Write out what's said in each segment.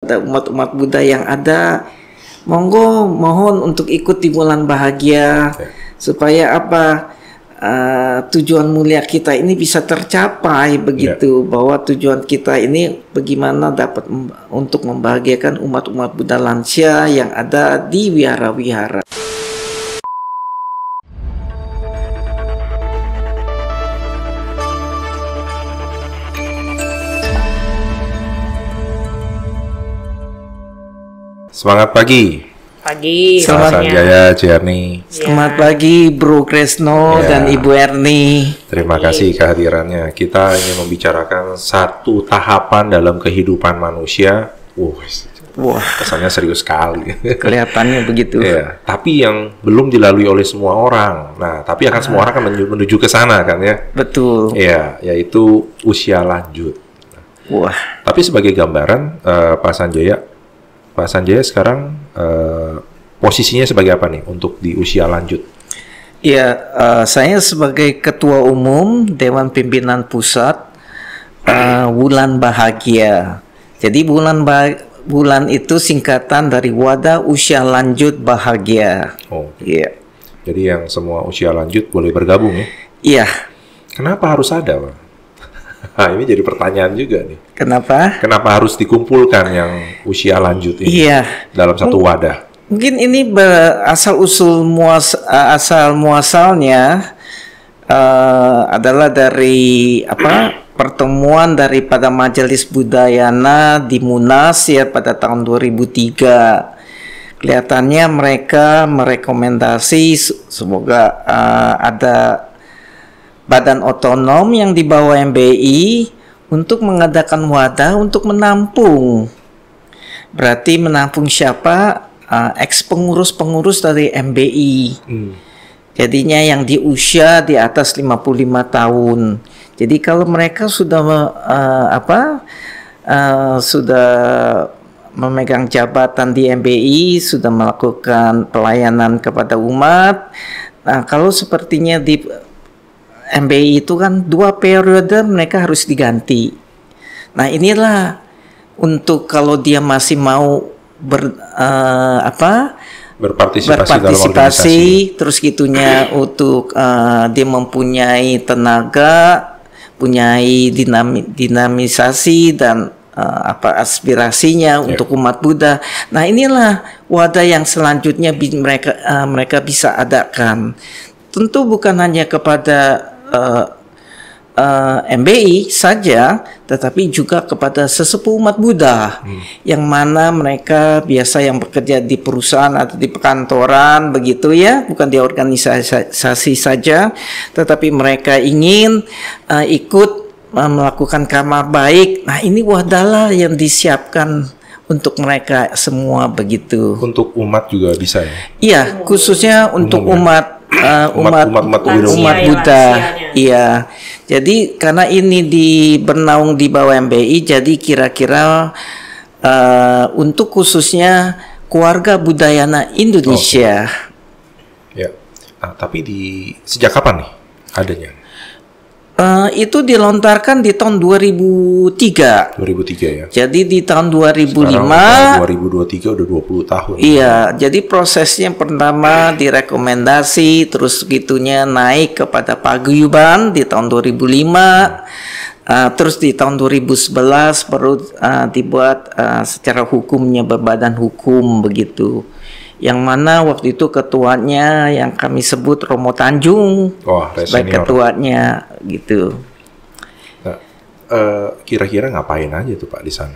kepada umat-umat Buddha yang ada, monggo mohon untuk ikut di bulan bahagia supaya apa tujuan mulia kita ini bisa tercapai begitu, bahwa tujuan kita ini bagaimana dapat untuk membahagiakan umat-umat Buddha lansia yang ada di wihara-wihara. Semangat pagi. Pagi. Selamat Sanjaya, Ciarni. Selamat pagi, Bro Kresno dan Ibu Erni. Terima kasih kehadirannya. Kita ingin membicarakan satu tahapan dalam kehidupan manusia. Wah, kesannya serius sekali. Kelihatannya begitu. Ya, tapi yang belum dilalui oleh semua orang. Nah, tapi akan semua orang akan menuju ke sana kan ya. Betul. Ya, yaitu usia lanjut. Wah. Tapi sebagai gambaran, Pak Sanjaya sekarang posisinya sebagai apa nih untuk di usia lanjut? Ya, saya sebagai Ketua Umum Dewan Pimpinan Pusat Bulan Bahagia. Jadi bulan itu singkatan dari Wadah Usia Lanjut Bahagia. Oh, iya. Jadi yang semua usia lanjut boleh bergabung ya? Iya. Kenapa harus ada, Pak? Nah, ini jadi pertanyaan juga nih. Kenapa? Kenapa harus dikumpulkan yang usia lanjut ini dalam satu wadah? Mungkin ini asal muasalnya adalah dari pertemuan daripada Majelis Budayana di Munas ya pada tahun 2003. Kelihatannya mereka merekomendasi semoga ada badan otonom yang di bawah MBI untuk mengadakan wadah untuk menampung. Berarti menampung siapa? Ex-pengurus-pengurus dari MBI. Jadinya yang di usia di atas 55 tahun. Jadi kalau mereka sudah sudah memegang jabatan di MBI, sudah melakukan pelayanan kepada umat. Nah, kalau sepertinya di MBI itu kan 2 periode mereka harus diganti. Nah, inilah untuk kalau dia masih mau berpartisipasi terus gitunya untuk dia mempunyai tenaga, punyai dinamisasi dan aspirasinya untuk umat Buddha. Nah, inilah wadah yang selanjutnya mereka bisa adakan. Tentu bukan hanya kepada MBI saja, tetapi juga kepada sesepuh umat Buddha, yang mana mereka biasa yang bekerja di perusahaan atau di perkantoran begitu ya, bukan di organisasi saja, tetapi mereka ingin ikut melakukan karma baik. Nah, ini wadahlah yang disiapkan untuk mereka semua begitu. Untuk umat juga bisa ya? Iya, khususnya untuk umat Buddha. Iya. Jadi karena ini bernaung di bawah MBI, jadi kira-kira untuk khususnya keluarga Budayana Indonesia. Ya. Nah, tapi sejak kapan nih adanya? Itu dilontarkan di tahun 2003. 2003 ya. Jadi di tahun 2005. Sekarang 2023 udah 20 tahun. Iya, jadi prosesnya pertama direkomendasi, terus gitunya naik kepada paguyuban di tahun 2005. Terus di tahun 2011 baru dibuat secara hukumnya berbadan hukum begitu. Yang mana waktu itu ketuanya yang kami sebut Romo Tanjung sebagai ketuanya gitu. Nah, kira-kira ngapain aja tuh Pak di sana?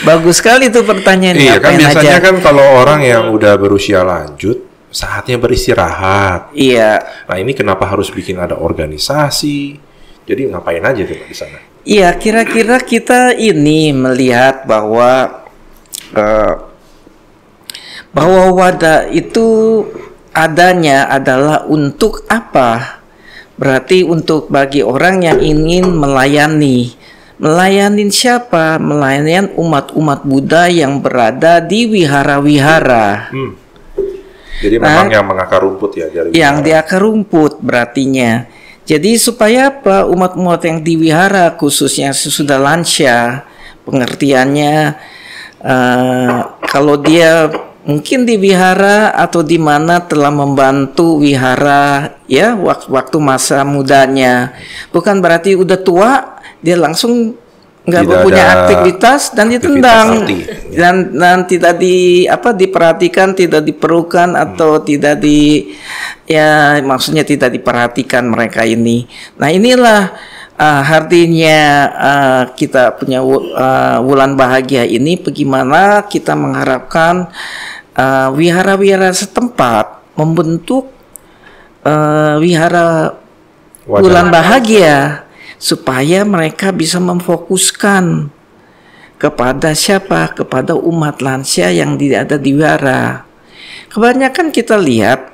Bagus sekali tuh pertanyaan. Iya kan biasanya kan kalau orang yang udah berusia lanjut saatnya beristirahat. Iya. Nah ini kenapa harus bikin ada organisasi? Jadi ngapain aja tuh Pak di sana? Iya, kira-kira kita ini melihat bahwa wadah itu adanya adalah untuk apa? Berarti untuk bagi orang yang ingin melayani siapa? Melayani umat-umat Buddha yang berada di wihara-wihara. Jadi memang yang mengakar rumput ya dari yang di akar rumput berartinya. Jadi supaya apa? Umat-umat yang di wihara khususnya sudah lansia pengertiannya kalau dia mungkin di wihara atau di mana telah membantu wihara ya waktu masa mudanya, bukan berarti udah tua dia langsung nggak punya aktivitas dan ditendang dan tidak diperhatikan, tidak diperlukan atau tidak maksudnya tidak diperhatikan mereka ini. Nah inilah artinya kita punya Wulan Bahagia ini, bagaimana kita mengharapkan wihara-wihara setempat membentuk wihara Wulan Bahagia supaya mereka bisa memfokuskan kepada siapa? Kepada umat lansia yang ada di wihara. Kebanyakan kita lihat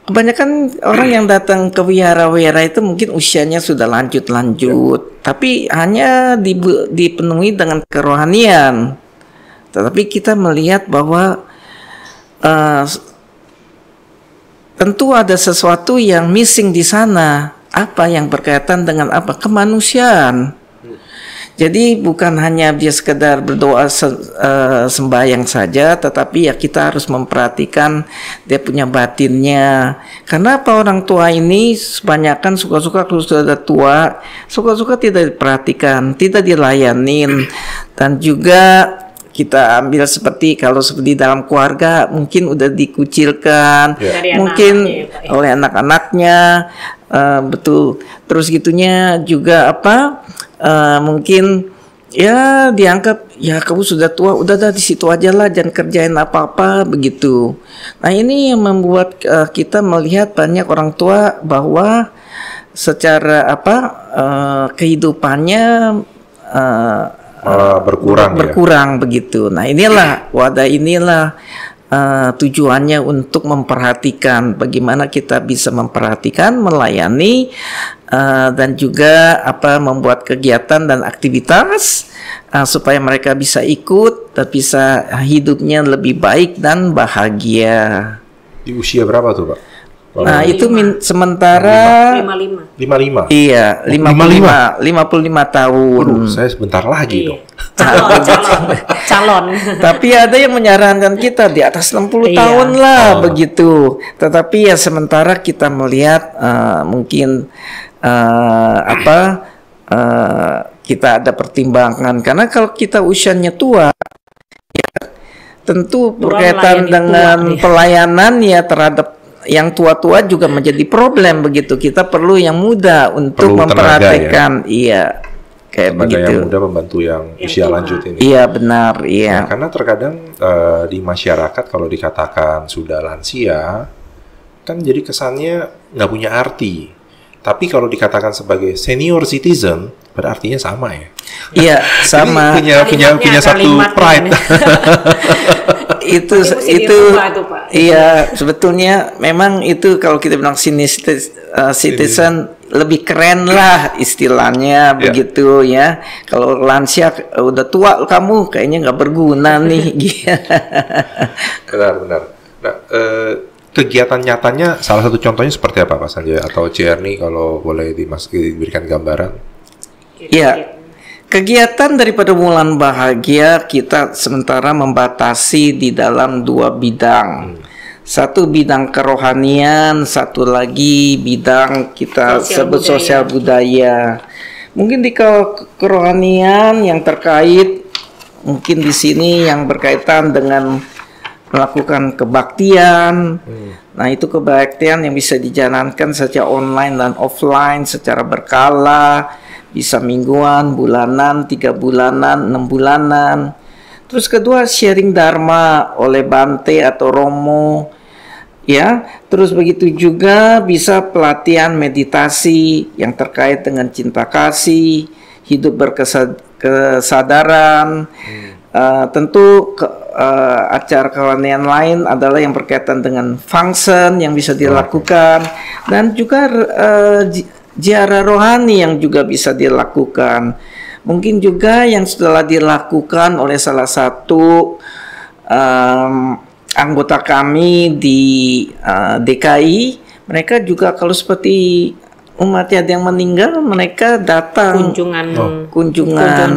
kebanyakan orang yang datang ke wihara-wihara itu mungkin usianya sudah lanjut, tapi hanya dipenuhi dengan kerohanian. Tetapi kita melihat bahwa tentu ada sesuatu yang missing di sana. Apa yang berkaitan dengan kemanusiaan. Jadi bukan hanya dia sekedar berdoa sembahyang saja, tetapi ya kita harus memperhatikan dia punya batinnya. Karena orang tua ini kebanyakan suka-suka kalau sudah tua, suka-suka tidak diperhatikan, tidak dilayanin, dan juga kita ambil seperti kalau seperti dalam keluarga mungkin udah dikucilkan, mungkin oleh anak-anaknya, betul. Terus gitunya juga mungkin ya dianggap ya kamu sudah tua, udah di situ aja lah, jangan kerjain apa-apa begitu. Nah ini yang membuat kita melihat banyak orang tua bahwa secara kehidupannya berkurang begitu. Nah inilah tujuannya untuk memperhatikan bagaimana kita bisa memperhatikan, melayani, dan juga membuat kegiatan dan aktivitas supaya mereka bisa ikut dan bisa hidupnya lebih baik dan bahagia. Di usia berapa tuh, Pak? Nah, itu sementara 55. Iya, 55 tahun. Waduh, saya sebentar lagi dong. Calon. Tapi ada yang menyarankan kita di atas 60 tahun lah begitu. Tetapi ya sementara kita melihat mungkin kita ada pertimbangan, karena kalau kita usianya tua ya tentu berkaitan dengan pelayanan ya terhadap yang tua-tua juga menjadi problem begitu. Kita perlu yang muda untuk memperhatikan, kayak begitu. Yang muda membantu yang usia lanjut ini. Iya benar, iya. Nah, karena terkadang di masyarakat kalau dikatakan sudah lansia, kan jadi kesannya nggak punya arti. Tapi kalau dikatakan sebagai senior citizen, pada artinya sama ya. Iya sama. punya satu pride. itu iya sebetulnya memang itu kalau kita bilang citizen lebih keren lah istilahnya begitu ya. Kalau lansia udah tua kamu kayaknya nggak berguna nih. Benar. Nah, kegiatan nyatanya salah satu contohnya seperti apa Pak Sanjaya atau Cerni kalau boleh diberikan gambaran? Iya. Kegiatan daripada Wulan Bahagia kita sementara membatasi di dalam 2 bidang. Satu bidang kerohanian, satu lagi bidang kita sebut sosial budaya. Mungkin di kerohanian yang terkait mungkin di sini yang berkaitan dengan melakukan kebaktian. Nah, itu kebaktian yang bisa dijalankan secara online dan offline secara berkala. Bisa mingguan, bulanan, 3 bulanan, 6 bulanan. Terus kedua sharing dharma oleh Bante atau Romo, ya. Terus begitu juga bisa pelatihan meditasi yang terkait dengan cinta kasih, hidup berkesadaran. Tentu acara kerohanian lain adalah yang berkaitan dengan function yang bisa dilakukan, dan juga ziarah rohani yang juga bisa dilakukan. Mungkin juga yang setelah dilakukan oleh salah satu anggota kami di DKI, mereka juga kalau seperti umatnya ada yang meninggal, mereka datang kunjungan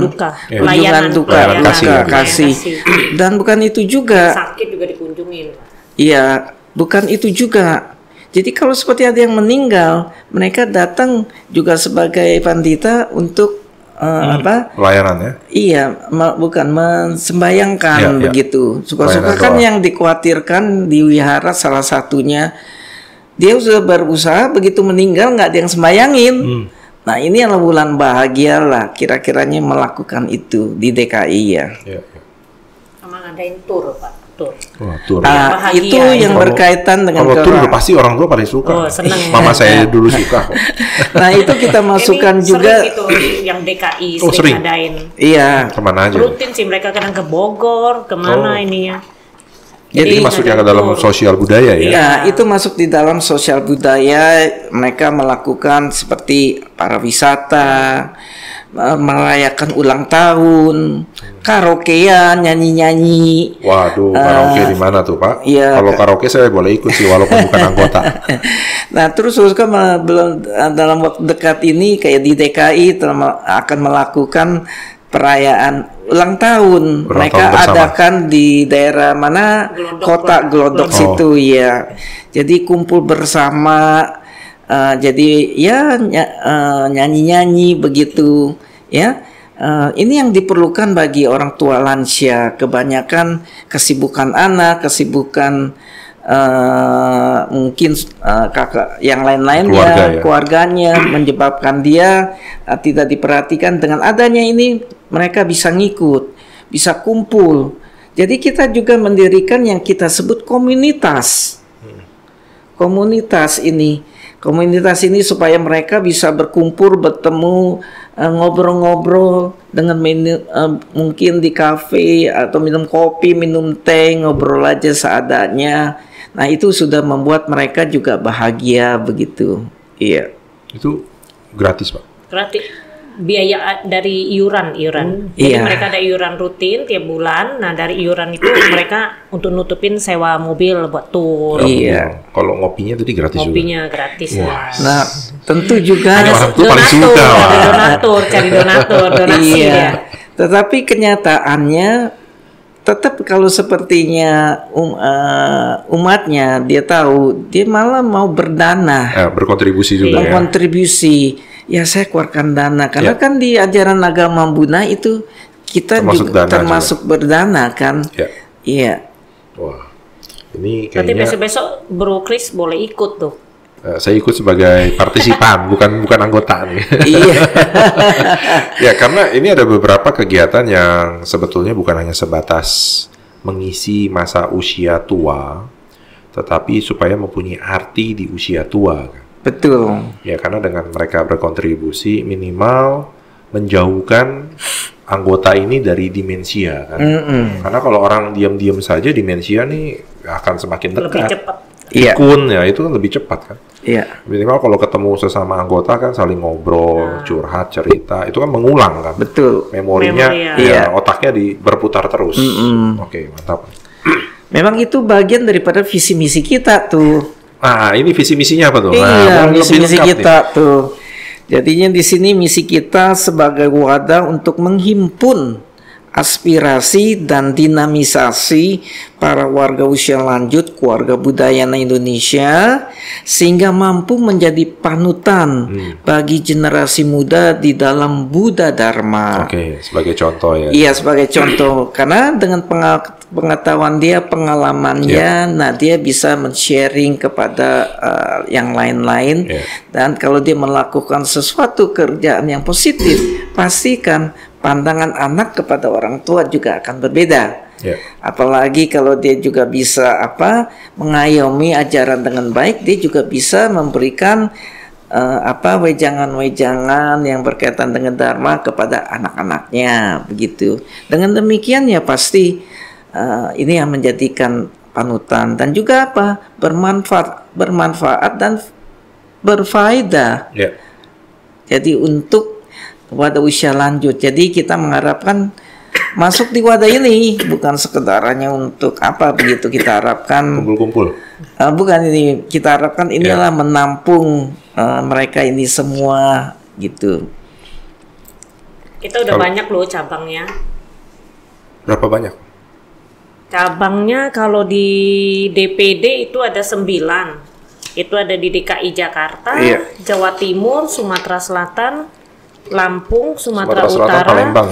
duka, kunjungan duka, kasih. Dan bukan itu juga. Sakit juga dikunjungin. Iya, bukan itu juga. Jadi kalau seperti ada yang meninggal, mereka datang juga sebagai pandita untuk pelayanan ya? Iya, bukan mensembayangkan begitu. Suka-suka kan yang dikhawatirkan di wihara salah satunya dia sudah berusaha begitu meninggal nggak ada yang sembayangin. Nah ini adalah bulan bahagia lah kira-kiranya melakukan itu di DKI ya. Sama ngadain tur Pak. Tur. Itu yang berkaitan dengan kalau tur pasti orang tua paling suka. Seneng. Mama saya dulu suka. Nah itu kita masukkan juga. Sering itu yang DKI sering ngadain. Iya. Kemana aja? Rutin sih mereka kadang ke Bogor, kemana ini ya. Jadi masuknya ke dalam sosial budaya ya? Iya, itu masuk di dalam sosial budaya. Mereka melakukan seperti para wisata, merayakan ulang tahun, karaokean, nyanyi-nyanyi. Waduh, karaoke di mana tuh Pak? Iya. Kalau karaoke saya boleh ikut sih walaupun bukan anggota. Nah terus belum dalam waktu dekat ini kayak di DKI akan melakukan perayaan ulang tahun. Mereka adakan di daerah mana? Kota Glodok situ ya. Jadi kumpul bersama. Jadi ya nyanyi-nyanyi begitu ya. Ini yang diperlukan bagi orang tua lansia. Kebanyakan kesibukan anak, kesibukan mungkin kakak yang lain-lain keluarganya menyebabkan dia tidak diperhatikan. Dengan adanya ini mereka bisa ngikut, bisa kumpul. Jadi kita juga mendirikan yang kita sebut komunitas. Komunitas ini supaya mereka bisa berkumpul, bertemu, ngobrol-ngobrol dengan mungkin di kafe atau minum kopi, minum teh, ngobrol aja seadanya. Nah itu sudah membuat mereka juga bahagia begitu. Iya. Itu gratis Pak? Gratis. Biaya dari iuran. Jadi mereka ada iuran rutin tiap bulan. Nah dari iuran itu mereka untuk nutupin sewa mobil buat tur. Iya. Kalau ngopinya tadi gratis juga. Ngopinya gratis. Nah tentu juga ada orang tua paling suka. Ada donatur, cari donatur, donasi ya. Tetapi kenyataannya tetap kalau sepertinya umatnya dia tahu dia malah mau berdana, berkontribusi juga berkontribusi. Ya saya keluarkan dana karena kan di ajaran agama Buddha itu kita juga termasuk berdana kan. Iya. Wah, ini kayaknya. Nanti besok-besok Bro Chris boleh ikut tuh. Saya ikut sebagai partisipan, bukan anggota nih. Iya. Ya karena ini ada beberapa kegiatan yang sebetulnya bukan hanya sebatas mengisi masa usia tua, tetapi supaya mempunyai arti di usia tua. Kan? Betul. Ya karena dengan mereka berkontribusi minimal menjauhkan anggota ini dari demensia kan. Karena kalau orang diam-diam saja demensia nih akan semakin dekat. Lebih cepat. Pikun ya itu kan lebih cepat kan. Iya. Minimal kalau ketemu sesama anggota kan saling ngobrol, curhat, cerita, itu kan mengulang kan. Betul. Memorinya otaknya berputar terus. Oke, mantap. Memang itu bagian daripada visi misi kita tuh. Ini visi misinya apa tuh? Iya, visi misi kita tuh. Jadinya di sini misi kita sebagai wadah untuk menghimpun aspirasi dan dinamisasi para warga usia lanjut, keluarga budaya Indonesia, sehingga mampu menjadi panutan bagi generasi muda di dalam Buddha Dharma. Oke, sebagai contoh ya. Iya, sebagai contoh. Karena dengan pengetahuan dia, pengalamannya, nah dia bisa men-sharing kepada yang lain-lain. Dan kalau dia melakukan sesuatu kerjaan yang positif, pastikan pandangan anak kepada orang tua juga akan berbeda. Apalagi kalau dia juga bisa mengayomi ajaran dengan baik, dia juga bisa memberikan wejangan-wejangan yang berkaitan dengan dharma kepada anak-anaknya begitu. Dengan demikian ya pasti ini yang menjadikan panutan dan juga bermanfaat dan berfaedah. Jadi untuk pada usia lanjut. Jadi kita mengharapkan masuk di wadah ini bukan sekedar hanya untuk apa begitu kita harapkan Kumpul-kumpul. bukan ini kita harapkan inilah menampung mereka ini semua gitu. Kita udah banyak loh cabangnya. Berapa banyak? Cabangnya kalau di DPD itu ada 9. Itu ada di DKI Jakarta, Jawa Timur, Sumatera Selatan, Lampung, Sumatera Utara, Palembang,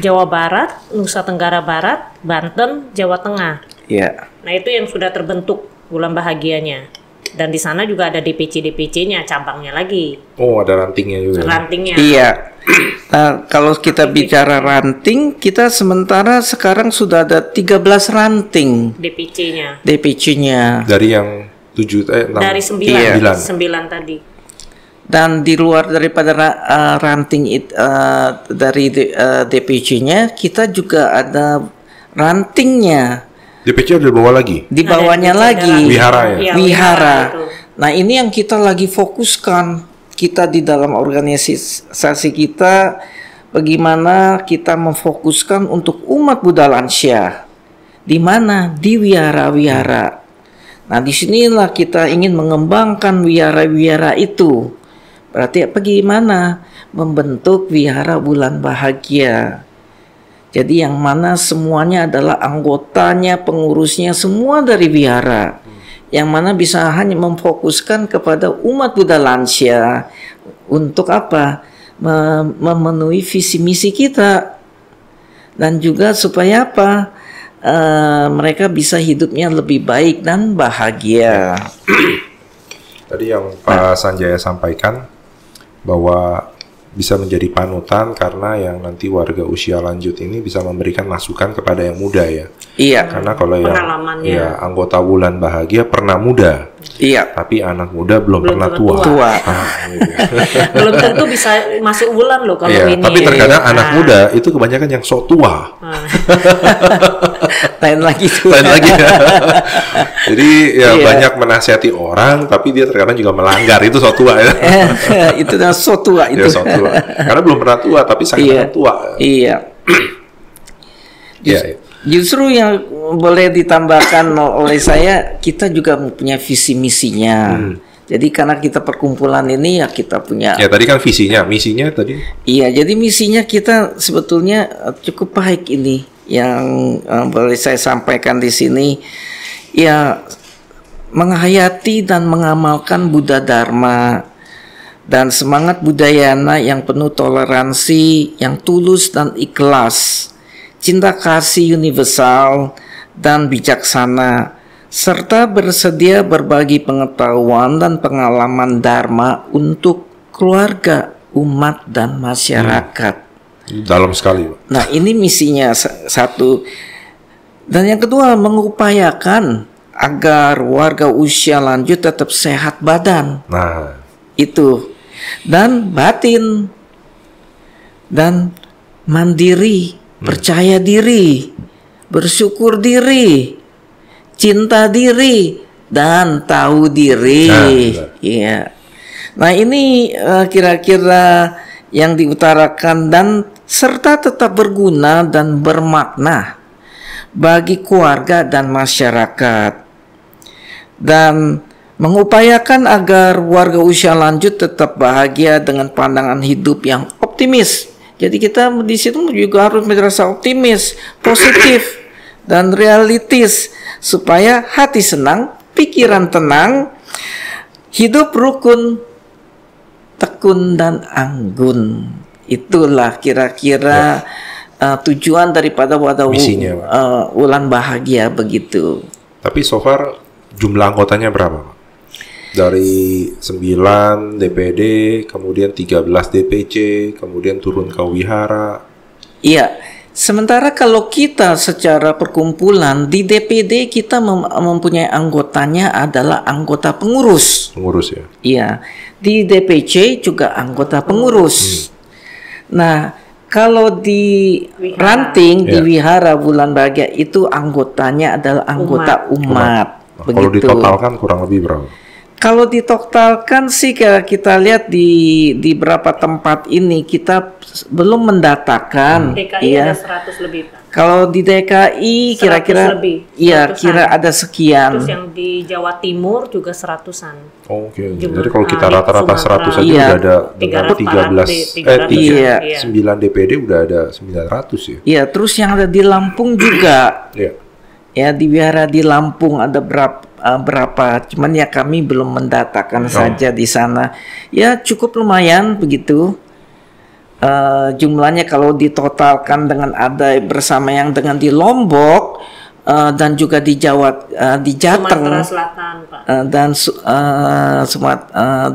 Jawa Barat, Nusa Tenggara Barat, Banten, Jawa Tengah. Nah itu yang sudah terbentuk Bulan Bahagianya. Dan di sana juga ada DPC-DPC-nya, cabangnya lagi. Oh, ada rantingnya juga. Rantingnya. Iya. Nah, kalau kita bicara ranting, kita sementara sekarang sudah ada 13 ranting DPC-nya. Dari yang 6. Dari 9 tadi. Dan di luar daripada ranting dari DPC-nya, kita juga ada rantingnya. DPC ada di bawah lagi? Di bawahnya lagi. Wihara ya? Wihara. Nah ini yang kita lagi fokuskan. Kita di dalam organisasi kita, bagaimana kita memfokuskan untuk umat Buddha lansia. Di mana? Di wihara-wihara. Nah disinilah kita ingin mengembangkan wihara-wihara itu. Berarti bagaimana membentuk wihara Bulan Bahagia. Jadi yang mana semuanya adalah anggotanya, pengurusnya semua dari wihara. Yang mana bisa hanya memfokuskan kepada umat Buddha lansia untuk apa? Memenuhi visi misi kita. Dan juga supaya apa? Mereka bisa hidupnya lebih baik dan bahagia. Tadi yang Pak Sanjaya sampaikan bahwa bisa menjadi panutan karena yang nanti warga usia lanjut ini bisa memberikan masukan kepada yang muda ya. Iya. Karena kalau yang anggota Bulan Bahagia pernah muda. Iya. Tapi anak muda belum pernah tua. Belum tentu bisa masuk bulan loh kalau ini. Tapi terkadang anak muda itu kebanyakan yang sok tua. Lain lagi. Jadi banyak menasihati orang, tapi dia terkadang juga melanggar. Itu sok tua ya. Itu dah sok tua itu. Sok tua. Karena belum pernah tua, tapi sangat tua. Iya. Justru yang boleh ditambahkan oleh saya, kita juga punya visi misinya. Jadi karena kita perkumpulan ini ya kita punya. Ya tadi kan visinya, misinya tadi. Iya, jadi misinya kita sebetulnya cukup baik ini. Yang boleh saya sampaikan di sini, ya menghayati dan mengamalkan Buddha Dharma dan semangat Budayana yang penuh toleransi, yang tulus dan ikhlas, cinta kasih universal dan bijaksana, serta bersedia berbagi pengetahuan dan pengalaman Dharma untuk keluarga, umat, dan masyarakat. Dalam sekali. Nah ini misinya satu. Dan yang kedua, mengupayakan agar warga usia lanjut tetap sehat badan. Nah itu. Dan batin. Dan mandiri. Percaya diri, bersyukur diri, cinta diri, dan tahu diri. Iya. Nah ini kira-kira yang diutarakan dan serta tetap berguna dan bermakna bagi keluarga dan masyarakat. Dan mengupayakan agar warga usia lanjut tetap bahagia dengan pandangan hidup yang optimis. Jadi kita di situ juga harus merasa optimis, positif, dan realistis supaya hati senang, pikiran tenang, hidup rukun, tekun dan anggun. Itulah kira-kira tujuan daripada wadah Bulan Bahagia begitu. Tapi so far jumlah anggotanya berapa? Dari 9 DPD, kemudian 13 DPC, kemudian turun ke wihara. Iya, sementara kalau kita secara perkumpulan di DPD kita mempunyai anggotanya adalah anggota pengurus. Pengurus ya? Iya, di DPC juga anggota pengurus. Nah, kalau di ranting di wihara Bulan Bahagia itu anggotanya adalah anggota umat. Nah, kalau ditotalkan kurang lebih berapa? Kalau ditotalkan sih kita lihat di beberapa tempat ini kita belum mendatakan. DKI ya. ada 100 lebih, Pak. Kalau di DKI 100 kira-kira lebih, iya 100-an. kira ada sekian. Terus yang di Jawa Timur juga 100-an. Oke. Jumlah, Jadi kalau kita di rata-rata Sumatera. 100 aja Iya. udah ada dengan 300, iya. 9 DPD udah ada 900 ya. Iya, terus yang ada di Lampung juga. Iya. Ya, di wihara di Lampung ada berapa, cuman ya kami belum mendatakan saja di sana. Ya cukup lumayan begitu. Jumlahnya kalau ditotalkan dengan ada bersama yang dengan di Lombok dan juga di Jawa, di Jateng, Sumatera Selatan, Pak. dan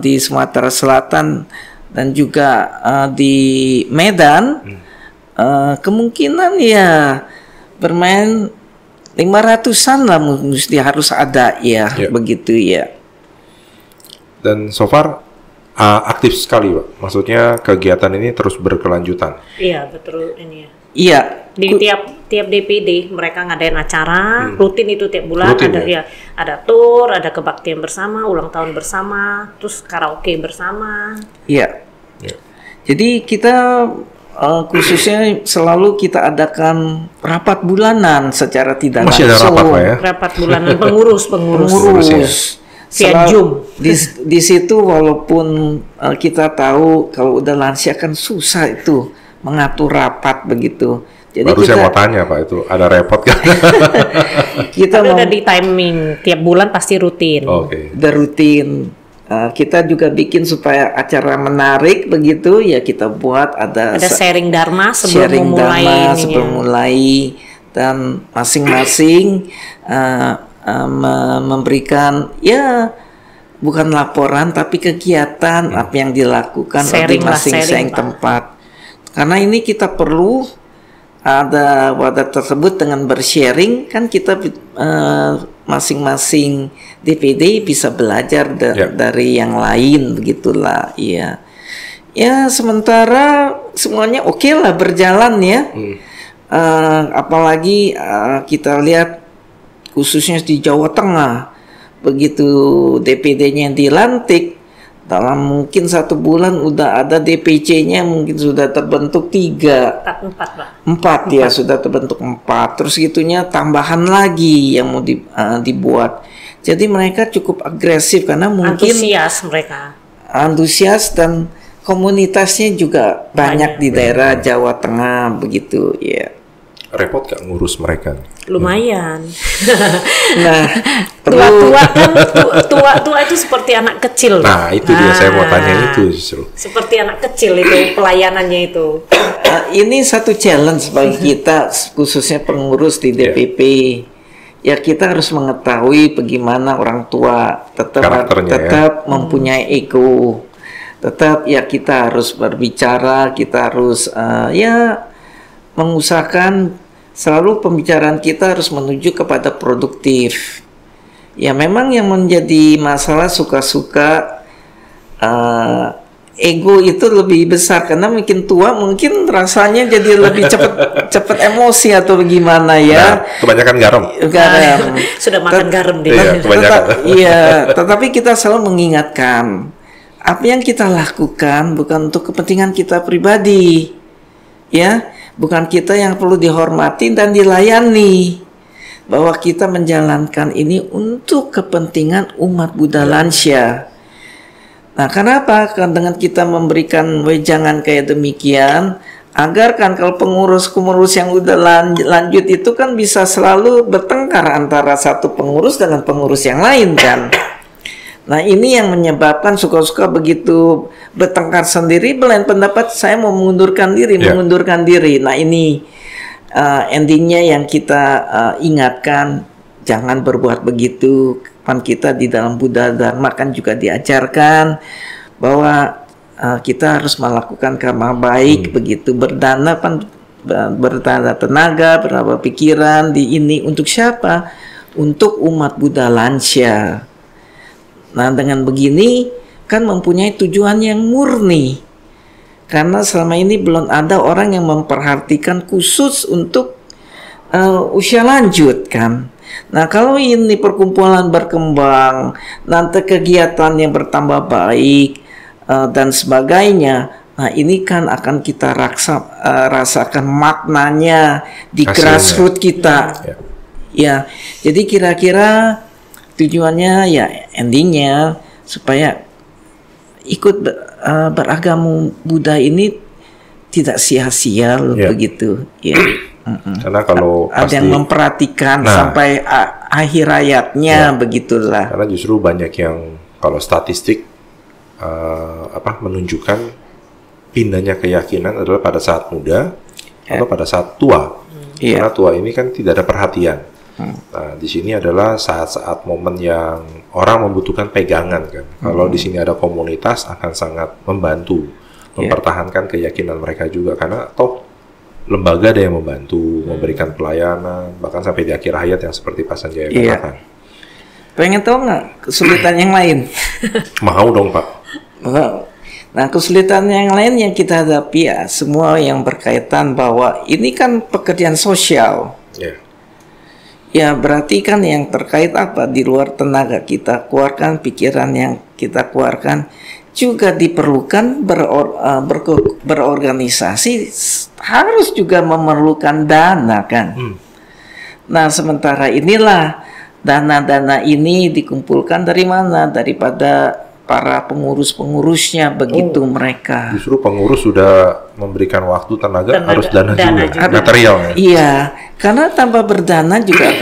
di Sumatera Selatan dan juga di Medan, kemungkinan ya bermain 500-an lah mesti harus ada ya, begitu ya. Dan so far aktif sekali, Pak. Maksudnya kegiatan ini terus berkelanjutan. Iya, betul ini ya. Iya. Di tiap DPD mereka ngadain acara rutin itu tiap bulan Rutin, ada ya ada tour, ada kebaktian bersama, ulang tahun bersama, terus karaoke bersama. Iya. Ya. Jadi kita khususnya selalu kita adakan rapat bulanan secara tidak Masih ada langsung. rapat, Pak ya? Rapat bulanan pengurus. Pengurus. ya? Via Zoom. Di situ walaupun kita tahu kalau udah lansia kan susah itu mengatur rapat begitu. Jadi Baru saya mau tanya, Pak, itu ada repot kan? kita Tapi udah di timing tiap bulan pasti rutin. Oke. udah rutin. Kita juga bikin supaya acara menarik begitu ya, kita buat ada sharing dharma sebelum sharing memulai dharma ininya. sebelum mulai, dan masing-masing memberikan ya bukan laporan tapi kegiatan apa yang dilakukan di Sharing lah, masing-masing sharing, Pak. tempat. Karena ini kita perlu ada wadah tersebut dengan bersharing, kan kita masing-masing DPD bisa belajar dari yang lain begitulah. Iya. Ya sementara semuanya oke lah berjalan ya. Apalagi kita lihat khususnya di Jawa Tengah, begitu DPD-nya dilantik, dalam mungkin 1 bulan udah ada DPC-nya mungkin sudah terbentuk 3, 4 ya, sudah terbentuk 4. Terus gitunya tambahan lagi yang mau dibuat. Jadi mereka cukup agresif karena mungkin antusias dan komunitasnya juga banyak di daerah Jawa Tengah begitu ya. Repot gak ngurus mereka? Lumayan. Nah, tua-tua kan tua itu seperti anak kecil. Nah, itu dia saya mau tanya itu justru. Seperti anak kecil itu pelayanannya itu. Ini satu challenge bagi kita khususnya pengurus di DPP. Ya kita harus mengetahui bagaimana orang tua tetap mempunyai ego. Tetap ya kita harus berbicara, kita harus mengusahakan selalu pembicaraan kita harus menuju kepada produktif. Ya memang yang menjadi masalah suka-suka ego itu lebih besar karena mungkin tua, mungkin rasanya jadi lebih cepat emosi atau bagaimana ya. Nah, kebanyakan garam. Sudah makan garam deh. Tetapi kita selalu mengingatkan apa yang kita lakukan bukan untuk kepentingan kita pribadi, ya. Bukan kita yang perlu dihormati dan dilayani, bahwa kita menjalankan ini untuk kepentingan umat Buddha lansia. Nah, kenapa? Kan dengan kita memberikan wejangan kayak demikian, agar kan kalau pengurus yang udah lanjut itu kan bisa selalu bertengkar antara satu pengurus dengan pengurus yang lain kan. Nah ini yang menyebabkan suka-suka begitu bertengkar sendiri, belain pendapat saya mau mengundurkan diri. Nah ini endingnya yang kita ingatkan, jangan berbuat begitu. Kan kita di dalam Buddha Dharma kan juga diajarkan bahwa kita harus melakukan karma baik, begitu berdana kan, berdana tenaga, berdana pikiran di ini untuk siapa? Untuk umat Buddha lansia. Nah dengan begini kan mempunyai tujuan yang murni, karena selama ini belum ada orang yang memperhatikan khusus untuk usia lanjut kan. Nah, kalau ini perkumpulan berkembang, nanti kegiatan yang bertambah baik dan sebagainya, nah ini kan akan kita rasakan maknanya di grassroots kita. Ya, jadi kira-kira tujuannya ya endingnya supaya ikut beragama Buddha ini tidak sia-sia loh, begitu ya. Karena kalau ada yang memperhatikan sampai akhir hayatnya, begitulah. Karena justru banyak yang kalau statistik menunjukkan pindahnya keyakinan adalah pada saat muda atau pada saat tua. Karena tua ini kan tidak ada perhatian. Nah, di sini adalah saat-saat momen yang orang membutuhkan pegangan kan. Kalau di sini ada komunitas akan sangat membantu mempertahankan keyakinan mereka juga, karena toh lembaga ada yang membantu memberikan pelayanan bahkan sampai di akhir hayat yang seperti Pak Sanjaya katakan. Pengen tahu nggak kesulitan yang lain? Mau dong Pak. Nah, kesulitan yang lain yang kita hadapi ya semua yang berkaitan bahwa ini kan pekerjaan sosial. Ya berarti kan yang terkait apa di luar tenaga kita keluarkan, pikiran yang kita keluarkan juga diperlukan berorganisasi, harus juga memerlukan dana kan. Nah sementara inilah dana-dana ini dikumpulkan dari mana? Daripada para pengurus-pengurusnya, begitu mereka. Justru pengurus sudah memberikan waktu, tenaga harus dana juga. Material ya? Iya, karena tanpa berdana juga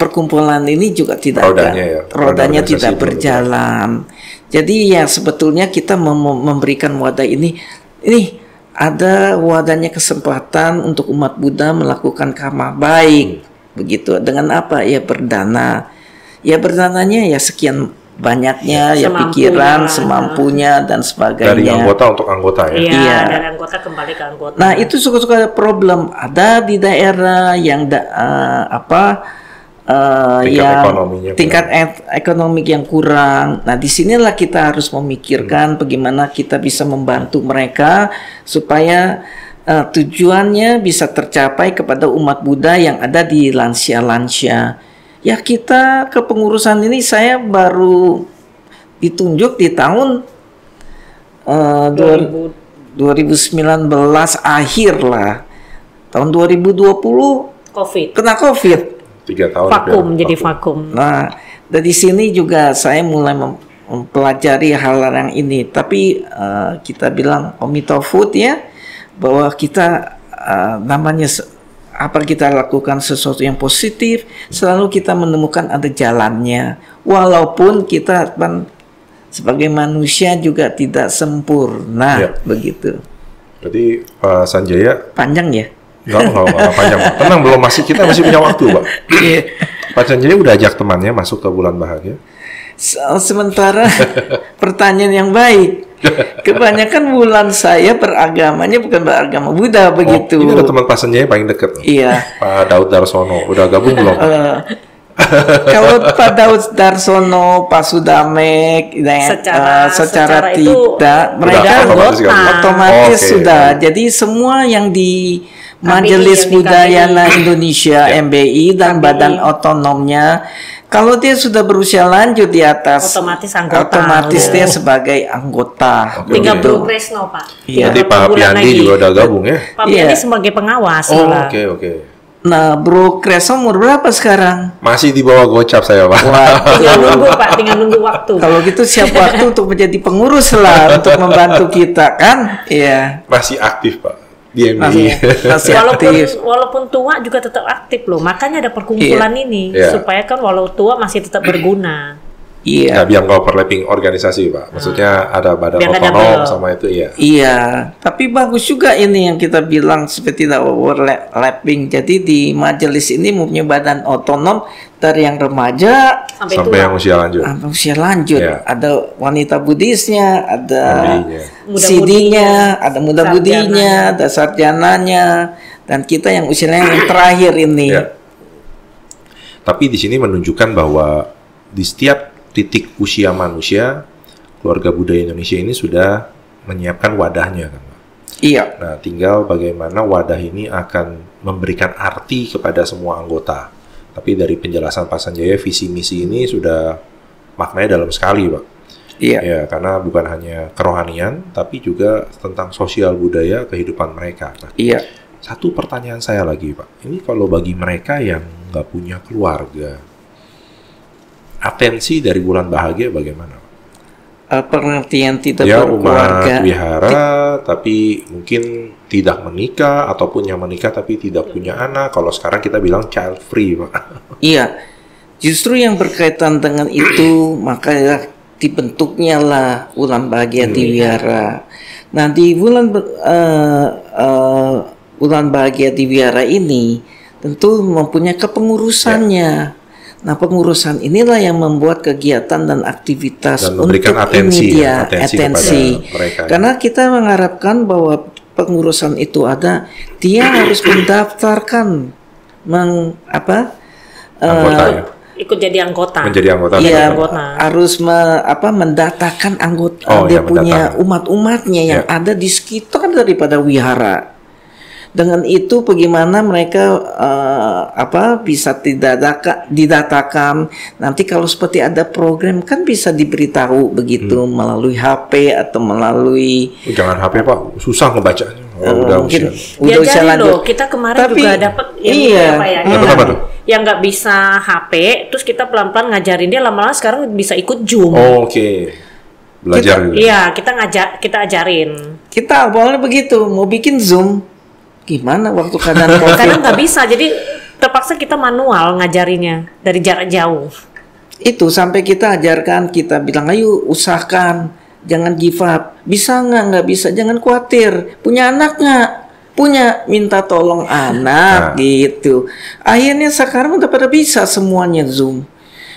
perkumpulan ini juga tidak rodanya tidak berjalan. Jadi ya sebetulnya kita memberikan wadah ini ada wadahnya kesempatan untuk umat Buddha melakukan karma baik, begitu. Dengan apa? Ya berdana. Ya berdananya ya sekian banyaknya, ya pikiran semampunya dan sebagainya. Dari anggota untuk anggota ya. Iya, dari anggota kembali ke anggota. Nah itu suka-suka problem ada di daerah yang tingkat ekonomi yang kurang. Nah, disinilah kita harus memikirkan bagaimana kita bisa membantu mereka supaya tujuannya bisa tercapai kepada umat Buddha yang ada di lansia-lansia. Ya kita kepengurusan ini saya baru ditunjuk di tahun 2019 akhir lah. Tahun 2020 kena COVID. 3 tahun jadi vakum. Nah, dari sini juga saya mulai mempelajari hal yang ini. Tapi kita bilang Omitofood ya, bahwa kita namanya apa kita lakukan sesuatu yang positif, selalu kita menemukan ada jalannya. Walaupun kita sebagai manusia juga tidak sempurna, begitu. Jadi Pak Sanjaya panjang ya? Enggak panjang. Tenang, kita masih punya waktu, Pak. Pak Sanjaya udah ajak temannya masuk ke bulan bahagia. Sementara pertanyaan yang baik. Kebanyakan bulan saya beragamanya bukan beragama Buddha, begitu. Ini ada teman Pak Sanjaya paling dekat. Iya. Pak Daud Darsono udah gabung belum? Kalau Pak Daud Darsono, Pak Sudamek, secara tidak, mereka otomatis sudah. Jadi semua yang di Majelis Budayana Indonesia MBI dan badan otonomnya, kalau dia sudah berusia lanjut di atas, otomatis dia sebagai anggota. Tinggal Bro Kresno, Pak. Jadi Pak Piandi juga udah gabung ya? Pak Piandi sebagai pengawas. Oke. Nah, Bro Kresno umur berapa sekarang? Masih di bawah gocap saya, Pak. Tinggal nunggu, Pak. Tinggal nunggu waktu. Kalau gitu siap waktu untuk menjadi pengurus lah, untuk membantu kita kan? Iya. Masih aktif, Pak. Di MBI. Masih aktif. Walaupun tua juga tetap aktif loh. Makanya ada perkumpulan ini supaya kan walau tua masih tetap berguna. Iya. Nah, biar nggak overlapping organisasi, Pak. Maksudnya ada badan otonom sama itu ya. Iya. Tapi bagus juga ini yang kita bilang seperti tidak overlapping. Jadi di majelis ini mempunyai badan otonom dari yang remaja sampai yang usia lanjut. Ya. Ada wanita Buddhisnya, ada CD-nya, ada muda budinya, ada sarjananya, dan kita yang usianya yang terakhir ini. Ya. Tapi di sini menunjukkan bahwa di setiap titik usia manusia, keluarga Buddha Indonesia ini sudah menyiapkan wadahnya, kan, Pak? Iya. Nah, tinggal bagaimana wadah ini akan memberikan arti kepada semua anggota. Tapi dari penjelasan Pak Sanjaya, visi misi ini sudah maknanya dalam sekali, Pak. Iya. Ya, karena bukan hanya kerohanian, tapi juga tentang sosial budaya kehidupan mereka. Nah, Iya. satu pertanyaan saya lagi, Pak. Ini kalau bagi mereka yang nggak punya keluarga, atensi dari bulan bahagia bagaimana? Pengertian tidak Ya, berkeluarga. umat wihara, tapi mungkin tidak menikah, ataupun yang menikah tapi tidak punya anak. Kalau sekarang kita bilang child free, Pak. Iya, justru yang berkaitan dengan itu maka dibentuknya lah bulan bahagia di wihara. Nah, di bulan bahagia di wihara ini tentu mempunyai kepengurusannya. Nah, pengurusan inilah yang membuat kegiatan dan aktivitas Dan memberikan untuk atensi, ini ya, dia, atensi atensi. kepada mereka. Karena kita mengharapkan bahwa pengurusan itu ada, dia harus mendaftarkan Anggota ya. Ikut jadi anggota. Menjadi anggota. Iya, anggota. harus mendatakan anggota Oh, dia ya, punya mendatang. umat-umatnya yang Ya. ada di sekitar daripada wihara. Dengan itu bagaimana mereka bisa didatakan. Nanti kalau seperti ada program kan bisa diberitahu begitu melalui HP atau melalui Jangan HP, Pak. Susah ngebacanya. Udah mungkin usia. udah usia Diajarin lanjut. loh, kita kemarin Tapi, juga dapat iya. apa ya? Dapat apa tuh? Yang nggak bisa HP, terus kita pelan-pelan ngajarin dia, lama-lama sekarang bisa ikut Zoom. Oh, oke. Belajar gitu. Iya, kita ajarin. Kita awalnya begitu, mau bikin Zoom. Gimana waktu keadaan COVID? Karena nggak bisa, jadi terpaksa kita manual ngajarinya dari jarak jauh. Itu sampai kita ajarkan, kita bilang ayo usahakan, jangan give up. Bisa nggak bisa, jangan khawatir. Punya anak nggak? Punya, minta tolong anak gitu. Akhirnya sekarang udah pada bisa semuanya Zoom.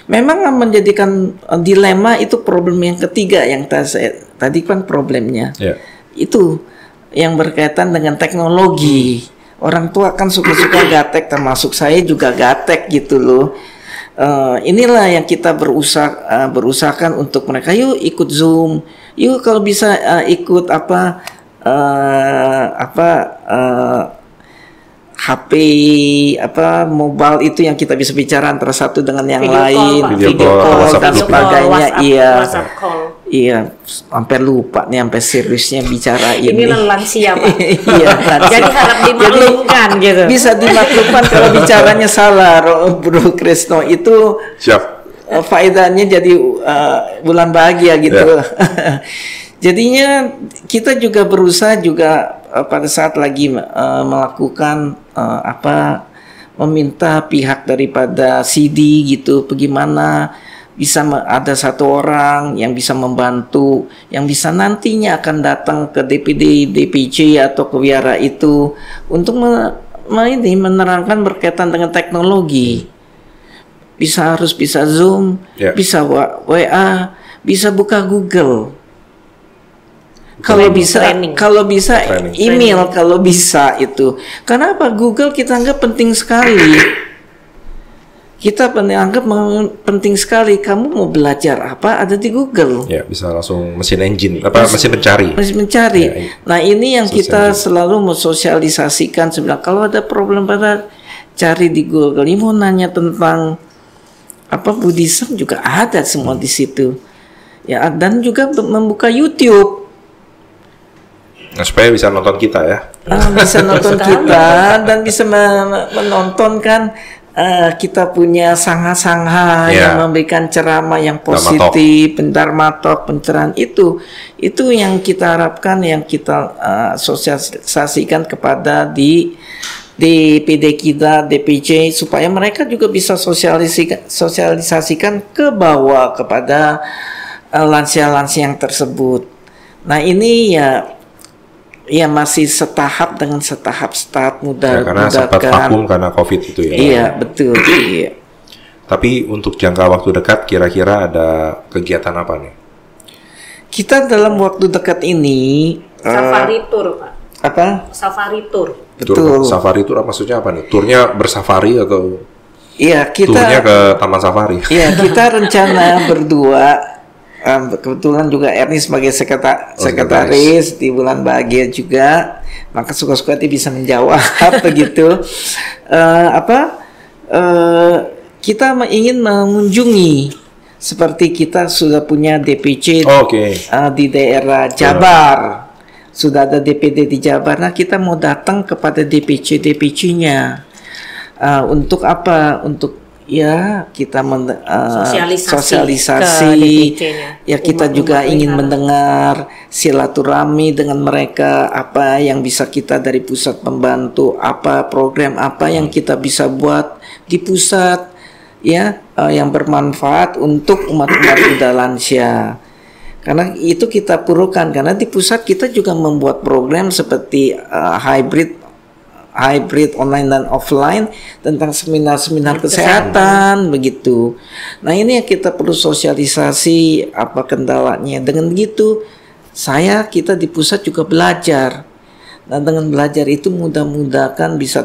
Memang menjadikan dilema itu problem yang ketiga yang tadi kan problemnya. Ya. Itu yang berkaitan dengan teknologi. Orang tua kan suka-suka gatek, termasuk saya juga gatek gitu loh. Inilah yang kita berusahakan untuk mereka. Yuk ikut Zoom. Yuk kalau bisa ikut HP mobile itu yang kita bisa bicara antara satu dengan yang Video call, lain, Pak. video Call, call WhatsApp dan group. sebagainya. WhatsApp call. Iya, sampai lupa nih, sampai seriusnya bicara ini. Ini lansia, Pak. Iya, lansia. Jadi harap dimaklumkan gitu. Bisa dimaklumkan kalau bicaranya salah, Bro Krisno. Itu Siap. faedahnya jadi bulan bahagia gitu. Jadinya kita juga berusaha juga pada saat lagi melakukan meminta pihak daripada CD gitu, bagaimana bisa ada satu orang yang bisa membantu, yang bisa nantinya akan datang ke DPD, DPC atau ke wihara itu untuk menerangkan berkaitan dengan teknologi. Harus bisa Zoom, bisa WA, bisa buka Google. Kalau bisa email, kalau bisa itu. Karena apa? Google kita anggap penting sekali. Kita anggap penting sekali. Kamu mau belajar apa ada di Google. Ya, bisa langsung mesin mesin pencari. Mesin mencari. Ya, nah, ini yang kita selalu mensosialisasikan sebenarnya. Kalau ada problem pada cari di Google. Ini mau nanya tentang Buddhism juga ada semua di situ. Ya, dan juga membuka YouTube. Nah, supaya bisa nonton kita ya. Bisa nonton kita dan bisa menonton kan. Kita punya sangha-sangha yang memberikan ceramah yang positif, Dharma-talk, pencerahan itu yang kita harapkan, yang kita sosialisasikan kepada di DPD kita, DPC, supaya mereka juga bisa sosialisasikan ke bawah kepada lansia-lansia yang tersebut. Nah, ini ya masih setahap mudah. Ya, karena sempat vakum karena COVID itu ya. Iya, betul. Iya. Tapi untuk jangka waktu dekat kira-kira ada kegiatan apa nih? Kita dalam waktu dekat ini safari tour, Pak. Apa? Safari tour. Betul. Safari tour maksudnya apa nih? Turnya bersafari atau Iya, turnya ke taman safari? Iya, kita rencana berdua. Kebetulan juga Ernie sebagai sekretaris di bulan bahagia juga, maka suka-suka dia bisa menjawab begitu. kita ingin mengunjungi, seperti kita sudah punya DPC di daerah Jabar, sudah ada DPD di Jabar. Nah, kita mau datang kepada DPC-nya untuk apa? Untuk ya kita sosialisasi ya, kita juga ingin mendengar silaturahmi dengan mereka, apa yang bisa kita dari pusat membantu, apa program apa yang kita bisa buat di pusat ya, yang bermanfaat untuk umat-umat muda lansia. Karena itu kita perlukan, karena di pusat kita juga membuat program seperti hybrid online dan offline tentang seminar-seminar kesehatan begitu. Nah, ini yang kita perlu sosialisasi apa kendalanya. Dengan gitu kita di pusat juga belajar. Nah, dengan belajar itu mudah-mudahan bisa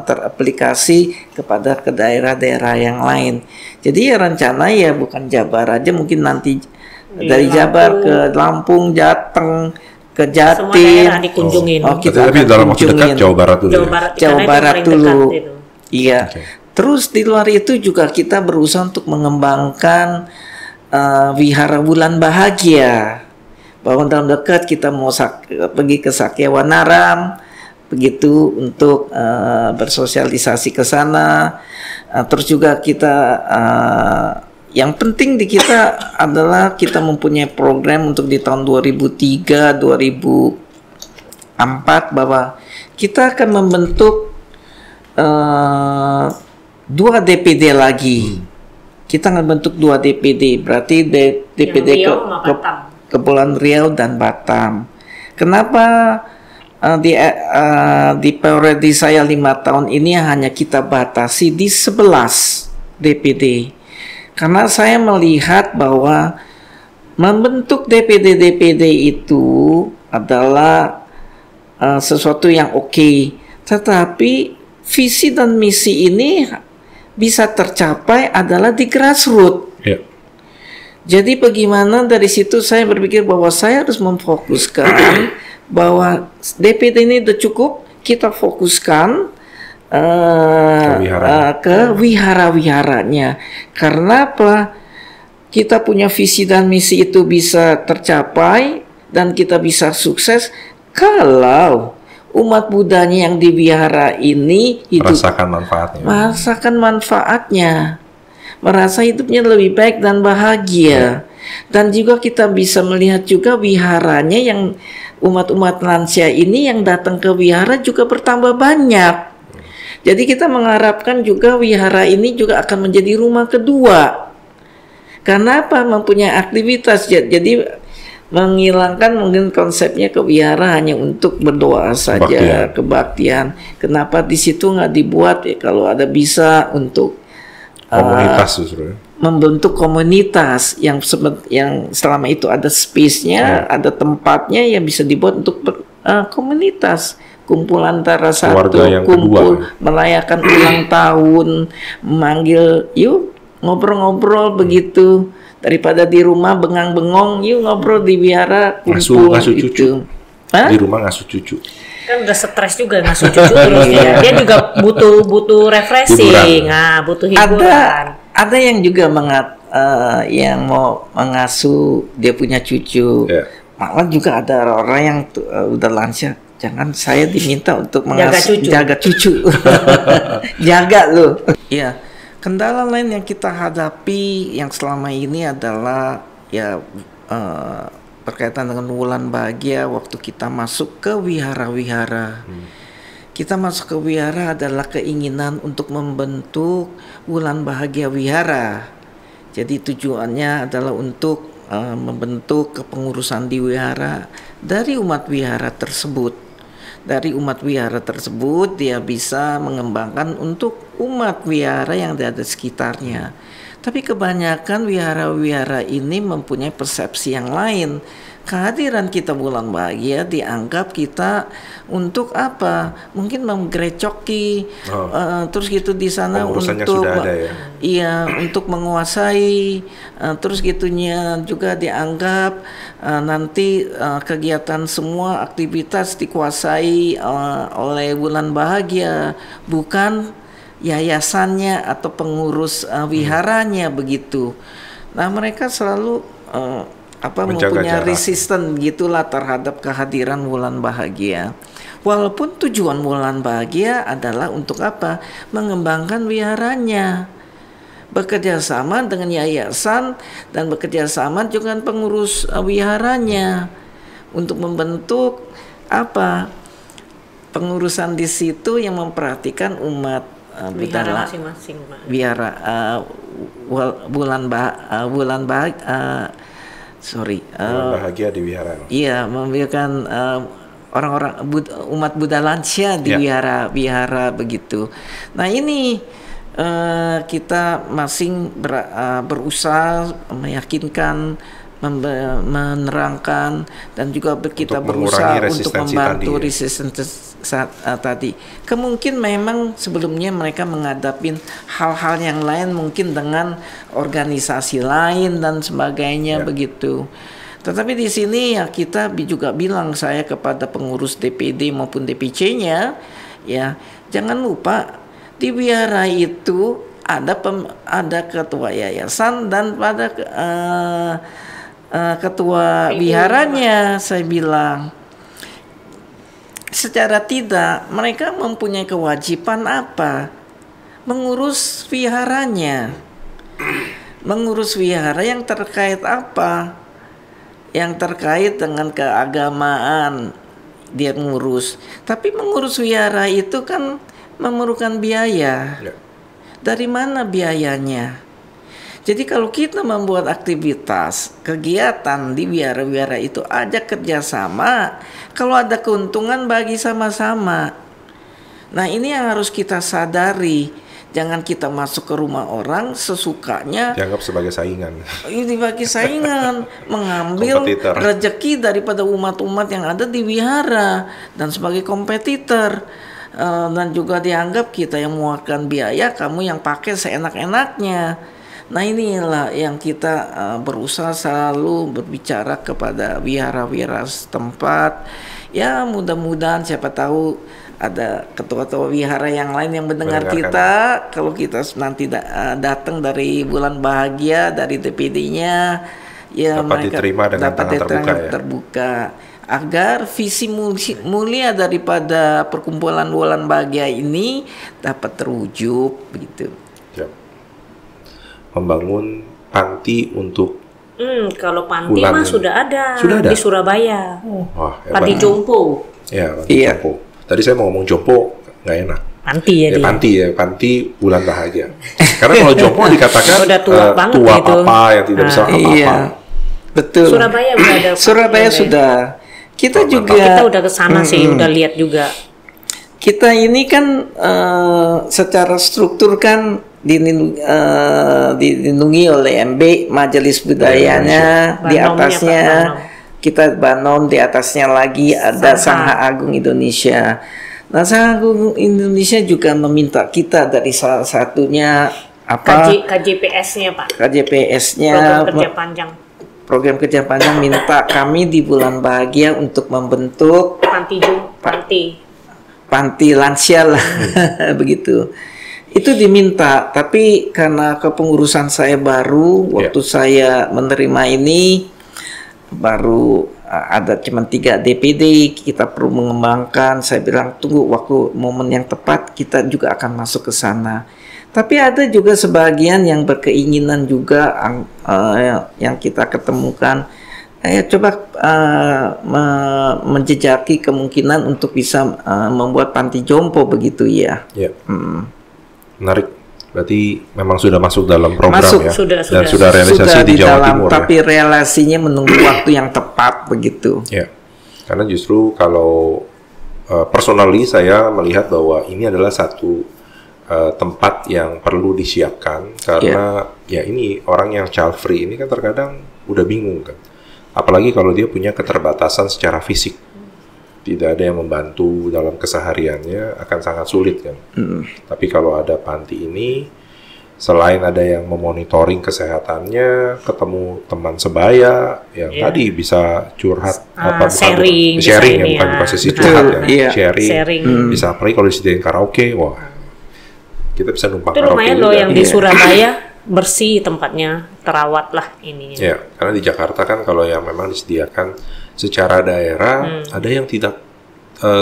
teraplikasi kepada ke daerah-daerah yang lain. Jadi ya rencana ya bukan Jabar aja, mungkin nanti dari Jabar ke Lampung, Jateng, ke Jatim, semua daerah dikunjungin. Tapi dalam waktu dekat Jawa Barat dulu. Jawa Barat dulu. Iya. Terus di luar itu juga kita berusaha untuk mengembangkan wihara bulan bahagia. Bahwa dalam dekat kita mau pergi ke Sakyawanaram, begitu untuk bersosialisasi ke sana. Terus juga kita yang penting di kita adalah kita mempunyai program untuk di tahun 2003, 2004 bahwa kita akan membentuk 2 DPD lagi. Kita akan bentuk 2 DPD, berarti DPD Kepulauan Riau dan Batam. Kenapa di periode saya 5 tahun ini hanya kita batasi di 11 DPD? Karena saya melihat bahwa membentuk DPD itu adalah sesuatu yang oke, tetapi visi dan misi ini bisa tercapai adalah di grassroots. Jadi bagaimana dari situ saya berpikir bahwa saya harus memfokuskan bahwa DPD ini sudah cukup, kita fokuskan ke wihara-wiharanya. Karena apa? Kita punya visi dan misi itu bisa tercapai dan kita bisa sukses kalau umat Budanya yang di wihara ini merasakan manfaatnya, merasa hidupnya lebih baik dan bahagia. Dan juga kita bisa melihat juga wiharanya yang umat-umat lansia ini yang datang ke wihara juga bertambah banyak. Jadi kita mengharapkan juga wihara ini juga akan menjadi rumah kedua. Karena apa? Mempunyai aktivitas. Jadi menghilangkan mungkin konsepnya ke wihara hanya untuk berdoa saja, kebaktian. Kenapa di situ nggak dibuat ya, kalau ada bisa untuk komunitas justru. Membentuk komunitas yang selama itu ada space-nya, ada tempatnya yang bisa dibuat untuk komunitas. Kumpul antara kumpul merayakan ulang tahun, memanggil yuk ngobrol-ngobrol begitu, daripada di rumah bengang-bengong, yuk ngobrol di wihara, kumpul ngasuh gitu. Cucu. Di rumah ngasuh cucu. Kan udah stres juga ngasuh cucu terus ya. Dia juga butuh refreshing, butuh hiburan. Ada yang juga yang mau mengasuh dia punya cucu. Malah juga ada orang yang udah lansia. Jangan saya diminta untuk jaga cucu. Jaga loh. Iya. Kendala lain yang kita hadapi yang selama ini adalah ya berkaitan dengan bulan bahagia waktu kita masuk ke wihara-wihara. Kita masuk ke wihara adalah keinginan untuk membentuk bulan bahagia wihara. Jadi tujuannya adalah untuk membentuk kepengurusan di wihara dari umat wihara tersebut. Dari umat wihara tersebut dia bisa mengembangkan untuk umat wihara yang ada di sekitarnya. Tapi kebanyakan wihara-wihara ini mempunyai persepsi yang lain. Kehadiran kita bulan bahagia dianggap kita untuk apa? Mungkin menggerecoki, terus gitu di sana untuk untuk menguasai, terus gitunya juga dianggap nanti kegiatan semua aktivitas dikuasai oleh bulan bahagia, bukan yayasannya atau pengurus wiharanya begitu. Nah, mereka selalu mempunyai resisten gitulah terhadap kehadiran Wulan Bahagia. Walaupun tujuan Wulan Bahagia adalah untuk apa? Mengembangkan wiharanya. Bekerja sama dengan yayasan dan bekerja sama dengan pengurus wiharanya untuk membentuk pengurusan di situ yang memperhatikan umat wihara masing-masing, wihara Wulan Bahagia di wihara. Iya, memberikan orang-orang umat Buddha lansia di wihara begitu. Nah, ini kita masing berusaha meyakinkan, menerangkan, dan juga kita berusaha untuk membantu resistensi tadi. Kemungkin memang sebelumnya mereka menghadapi hal-hal yang lain, mungkin dengan organisasi lain dan sebagainya begitu. Tetapi di sini ya kita juga bilang, saya kepada pengurus DPD maupun DPC-nya, ya jangan lupa di wihara itu ada ketua yayasan dan pada ketua wiharanya. Saya bilang secara tidak mereka mempunyai kewajiban mengurus wiharanya, mengurus wihara yang terkait yang terkait dengan keagamaan dia ngurus. Tapi mengurus wihara itu kan memerlukan biaya. Dari mana biayanya? Jadi kalau kita membuat aktivitas, kegiatan di wihara-wihara itu ajak kerjasama, kalau ada keuntungan bagi sama-sama. Nah, ini yang harus kita sadari. Jangan kita masuk ke rumah orang sesukanya. Dianggap sebagai saingan. Ini bagi saingan, mengambil rezeki daripada umat-umat yang ada di wihara dan sebagai kompetitor. Dan juga dianggap kita yang mengeluarkan biaya, kamu yang pakai seenak-enaknya. Nah, inilah yang kita berusaha selalu berbicara kepada wihara-wihara setempat. Ya, mudah-mudahan siapa tahu ada ketua-ketua wihara yang lain yang mendengar kita. Kalau kita nanti datang dari Wulan Bahagia, dari DPD-nya, ya dapat diterima dengan tangan terbuka. Agar visi mulia daripada perkumpulan Wulan Bahagia ini dapat terwujud begitu. Membangun panti untuk kalau panti mah sudah ada di Surabaya. Panti Jompo. Ya, Jompo. Tadi saya mau ngomong Jompo nggak enak. Panti ya, panti Wulan Bahagia. Karena kalau Jompo dikatakan tua papa yang tidak bisa apa-apa. Iya, betul. Surabaya udah ada. Surabaya sudah. Kita udah ke sana sih, udah lihat juga. Kita ini kan secara struktur kan dilindungi oleh MB, Majelis Budayanya, di atasnya kita Banon, di atasnya lagi ada Sangha Agung Indonesia. Nah, Sangha Agung Indonesia juga meminta kita dari salah satunya KJPS-nya Pak. KJPS-nya program kerja panjang minta kami di Wulan Bahagia untuk membentuk panti lansia lah begitu. Itu diminta, tapi karena kepengurusan saya baru, waktu saya menerima ini baru ada cuma 3 DPD, kita perlu mengembangkan. Saya bilang tunggu waktu momen yang tepat kita juga akan masuk ke sana. Tapi ada juga sebagian yang berkeinginan juga yang kita ketemukan. Coba menjejaki kemungkinan untuk bisa membuat panti jompo begitu ya. Menarik. Berarti memang sudah masuk dalam program masuk, ya. Dan sudah realisasi di Jawa Timur. Tapi relasinya menunggu waktu yang tepat begitu. Ya. Karena justru kalau personally saya melihat bahwa ini adalah satu tempat yang perlu disiapkan karena ya ini orang yang child free ini kan terkadang udah bingung kan. Apalagi kalau dia punya keterbatasan secara fisik. Tidak ada yang membantu dalam kesehariannya, akan sangat sulit kan. Tapi kalau ada panti ini, selain ada yang memonitoring kesehatannya, ketemu teman sebaya yang tadi bisa curhat, sharing bukan sesi curhat ya, sharing. Bisa apalagi kalau disediain karaoke, wah kita bisa numpang Itu lumayan loh yang di Iya. Surabaya bersih tempatnya, terawat lah ini. Ya, karena di Jakarta kan kalau yang memang disediakan secara daerah, ada yang tidak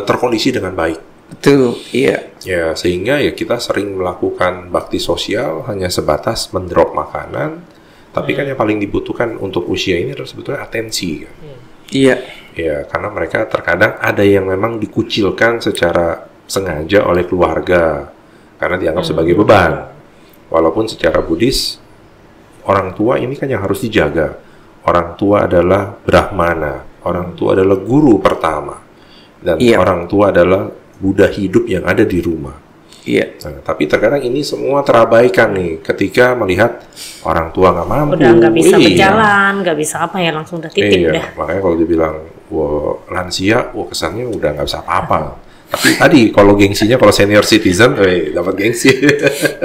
terkondisi dengan baik. Betul, iya. Ya, sehingga ya kita sering melakukan bakti sosial hanya sebatas mendrop makanan, tapi kan yang paling dibutuhkan untuk usia ini adalah sebetulnya atensi. Kan? Iya. Ya, karena mereka terkadang ada yang memang dikucilkan secara sengaja oleh keluarga karena dianggap sebagai beban. Walaupun secara Buddhis, orang tua ini kan yang harus dijaga. Orang tua adalah Brahmana, orang tua adalah guru pertama, dan Iya. orang tua adalah Buddha hidup yang ada di rumah. Iya. Nah, tapi terkadang ini semua terabaikan nih ketika melihat orang tua nggak mampu. Udah nggak bisa Iya. berjalan, nggak bisa apa ya, langsung udah titip Iya, dah. makanya kalau dibilang wah lansia, wah kesannya udah nggak bisa apa-apa. Tapi tadi kalau gengsinya, kalau senior citizen, dapat gengsi.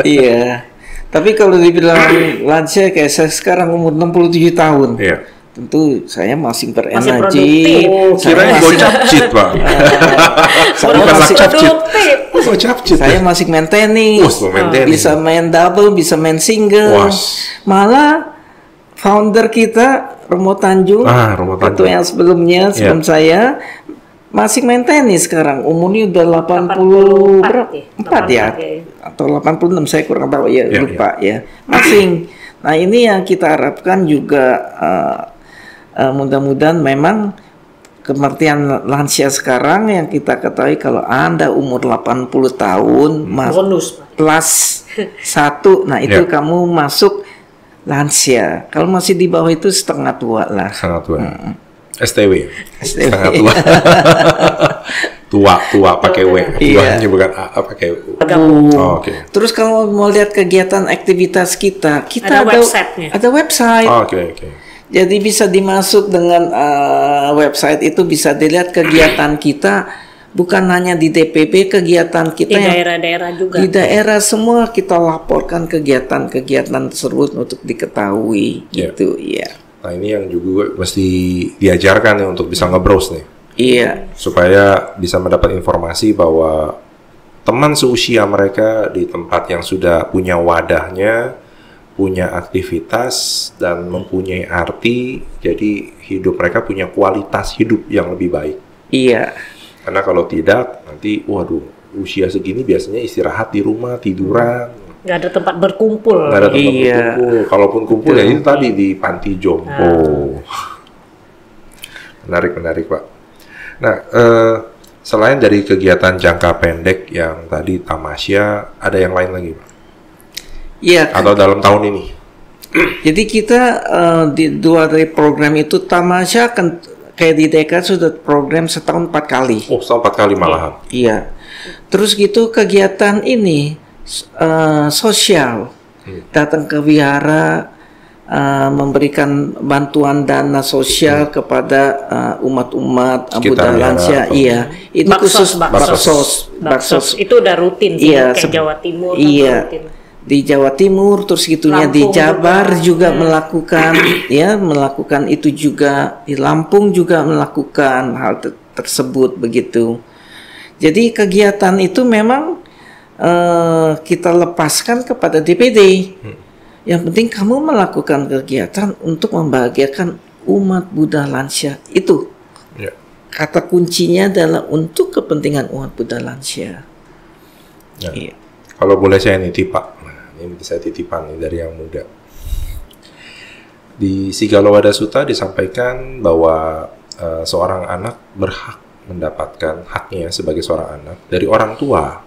Iya. Tapi kalau dibilang lansia kayak saya sekarang umur 67 tahun. Iya. Tentu saya masih produktif. berenergi. Saya Kirain masih, gocapcit, Pak. saya Bukan masih, capcit. Produktif. Gocapcit. saya masih main tenis. Main tenis. Bisa main double, bisa main single. Was. Malah founder kita Romo Tanjung, Romo waktu Tanjung. yang sebelumnya sebelum Iya. saya masih main tenis sekarang. Umurnya udah 80 berapa? 4 ya? 84 ya. Atau 86 saya kurang tahu ya, Iya, lupa ya. Masing. Nah, ini yang kita harapkan juga mudah-mudahan memang kematian lansia sekarang yang kita ketahui kalau Anda umur 80 tahun Bonus. plus 1, nah itu Ya. kamu masuk lansia. Kalau masih di bawah itu setengah tua lah. Sangat tua. STW. STW. Sangat tua. tua pakai W. Iya. Tuanya bukan A pakai U. Oh, oke. Terus kalau mau lihat kegiatan aktivitas kita Ada website-nya. Ada website. Oke. Jadi bisa dimasuk dengan website itu, bisa dilihat kegiatan kita, bukan hanya di DPP, kegiatan Di kita yang daerah-daerah juga. di daerah semua kita laporkan kegiatan-kegiatan tersebut untuk diketahui Iya. gitu ya. Nah, ini yang juga mesti diajarkan ya untuk bisa nge-browse nih. Iya, Supaya bisa mendapat informasi bahwa teman seusia mereka di tempat yang sudah punya wadahnya, punya aktivitas dan mempunyai arti, jadi hidup mereka punya kualitas hidup yang lebih baik. iya, Karena kalau tidak, nanti waduh, usia segini biasanya istirahat di rumah, tiduran, Nggak ada tempat berkumpul. nggak ada tempat Iya. berkumpul. Kalaupun kumpul ya itu tadi di panti jompo. Menarik Pak. Nah, selain dari kegiatan jangka pendek yang tadi tamasya, ada yang lain lagi Pak? iya. Atau dalam tahun ini? Jadi kita di dua dari program itu tamasya kan kayak di DK sudah program setahun 4 kali. Oh, sampai 4 kali malahan. Iya. Terus gitu kegiatan ini sosial, datang ke wihara, memberikan bantuan dana sosial kepada umat-umat Buddha Sekitar lansia. wihara, Iya, itu khusus Baksos baksos. itu udah rutin sih, Iya, kayak Jawa Timur. iya. Kan rutin. Di Jawa Timur, terus gitunya di Lampung Jabar juga juga. melakukan, ya melakukan itu juga, di Lampung juga melakukan hal tersebut begitu. Jadi kegiatan itu memang kita lepaskan kepada DPD. Yang penting kamu melakukan kegiatan untuk membahagiakan umat Buddha lansia itu. Ya. Kata kuncinya adalah untuk kepentingan umat Buddha lansia. Ya. Iya. Kalau boleh saya nitip Pak, nah, ini saya titipan nih dari yang muda. Di Sigalowada Sutta disampaikan bahwa seorang anak berhak mendapatkan haknya sebagai seorang anak dari orang tua.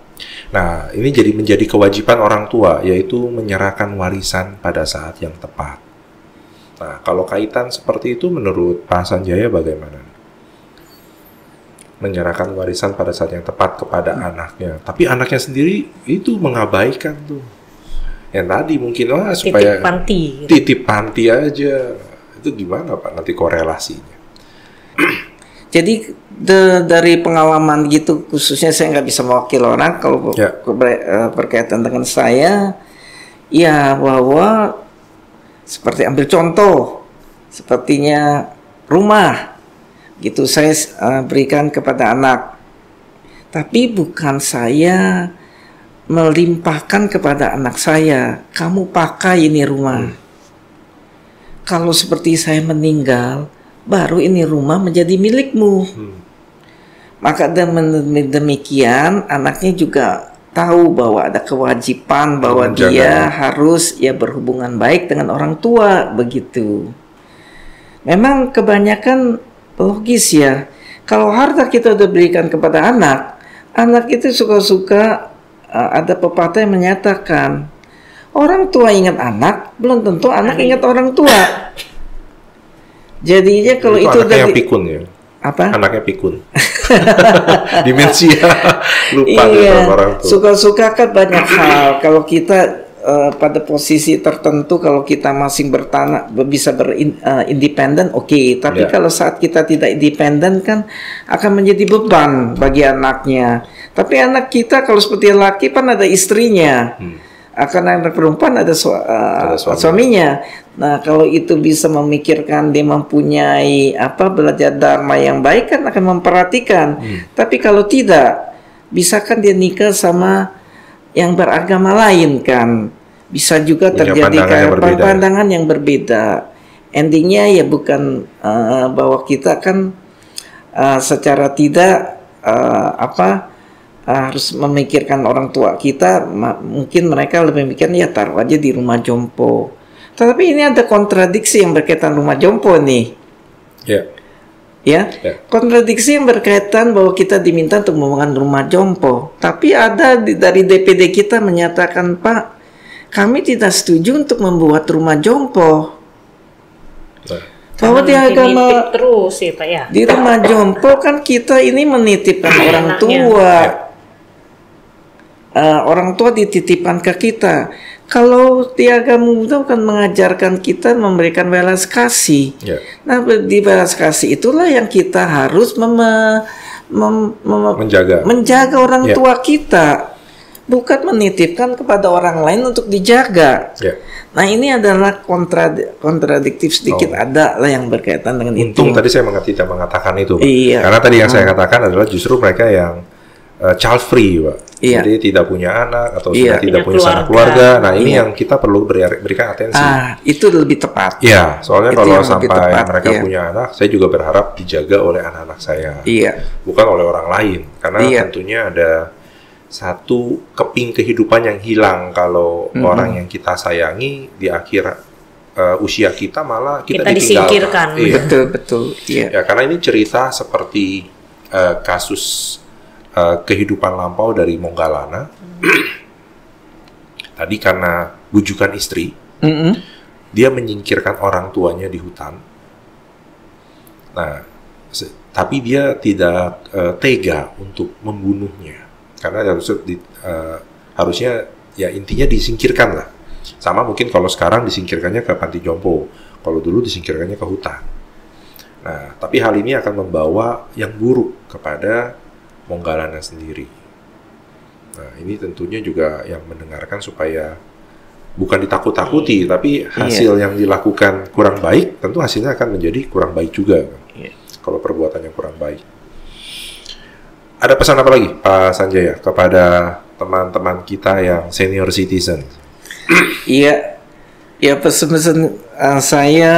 Nah, ini jadi menjadi kewajiban orang tua, yaitu menyerahkan warisan pada saat yang tepat. Nah, kalau kaitan seperti itu menurut Pak Sanjaya bagaimana? Menyerahkan warisan pada saat yang tepat kepada anaknya, tapi anaknya sendiri itu mengabaikan tuh. Yang tadi mungkin supaya titip panti aja. Itu gimana Pak nanti korelasinya? Jadi dari pengalaman gitu, khususnya saya nggak bisa mewakili orang kalau Ya. berkaitan dengan saya, ya bahwa seperti ambil contoh, sepertinya rumah gitu saya berikan kepada anak, tapi bukan saya melimpahkan kepada anak saya, kamu pakai ini rumah. Kalau seperti saya meninggal, baru ini rumah menjadi milikmu. Maka demikian anaknya juga tahu bahwa ada kewajiban bahwa dia harus berhubungan baik dengan orang tua, begitu. Memang kebanyakan logis ya. Kalau harta kita udah berikan kepada anak itu suka-suka ada pepatah yang menyatakan orang tua ingat anak, belum tentu anak ingat orang tua. Jadinya kalau itu anaknya pikun ya. Apa? Anaknya pikun. Dimensia lupa orang tua. Suka-suka kan banyak hal. Kalau kita pada posisi tertentu, kalau kita masih bisa berindependen, oke. Tapi kalau saat kita tidak independen kan akan menjadi beban bagi anaknya. Tapi anak kita kalau seperti laki kan ada istrinya, akan anak perempuan ada suaminya. Nah kalau itu bisa memikirkan dia mempunyai belajar dharma yang baik kan akan memperhatikan. Tapi kalau tidak, bisakah dia nikah sama yang beragama lain kan? Bisa juga terjadi pandangan yang berbeda. Endingnya ya bukan bahwa kita kan secara tidak harus memikirkan orang tua kita. Mungkin mereka lebih mikirkan ya taruh aja di rumah jompo. Tetapi ini ada kontradiksi yang berkaitan rumah jompo nih. Kontradiksi yang berkaitan bahwa kita diminta untuk membangun rumah jompo. Tapi ada dari DPD kita menyatakan, Pak, kami tidak setuju untuk membuat rumah jompo. Bahwa di agama terus ya Pak ya. Di rumah jompo kan kita ini menitipkan orang tua. Orang tua dititipkan ke kita. Kalau di agama Buddha kan mengajarkan kita memberikan welas kasih. Nah di welas kasih itulah yang kita harus menjaga orang tua kita. Bukan menitipkan kepada orang lain untuk dijaga. Nah ini adalah kontradiktif sedikit, ada lah yang berkaitan dengan itu. Untung tadi saya tidak mengatakan itu, Pak. Karena tadi yang saya katakan adalah justru mereka yang child free, Pak. Jadi tidak punya anak atau sudah tidak punya sanak keluarga. Nah ini yang kita perlu berikan atensi. Itu lebih tepat. Soalnya itu kalau sampai mereka punya anak, saya juga berharap dijaga oleh anak-anak saya, bukan oleh orang lain. Karena tentunya ada satu keping kehidupan yang hilang kalau orang yang kita sayangi di akhir usia kita malah kita disingkirkan. Betul. Ya karena ini cerita seperti kasus kehidupan lampau dari Monggalana. Tadi karena bujukan istri, dia menyingkirkan orang tuanya di hutan. Nah, tapi dia tidak tega untuk membunuhnya. Karena harusnya ya intinya disingkirkan lah. Sama mungkin kalau sekarang disingkirkannya ke panti jompo, kalau dulu disingkirkannya ke hutan. Nah, tapi hal ini akan membawa yang buruk kepada Monggalana sendiri. Nah, ini tentunya juga yang mendengarkan supaya bukan ditakut-takuti, tapi hasil yang dilakukan kurang baik, tentu hasilnya akan menjadi kurang baik juga. Kalau perbuatannya kurang baik. Ada pesan apa lagi, Pak Sanjaya, kepada teman-teman kita yang senior citizen? Pesan-pesan saya,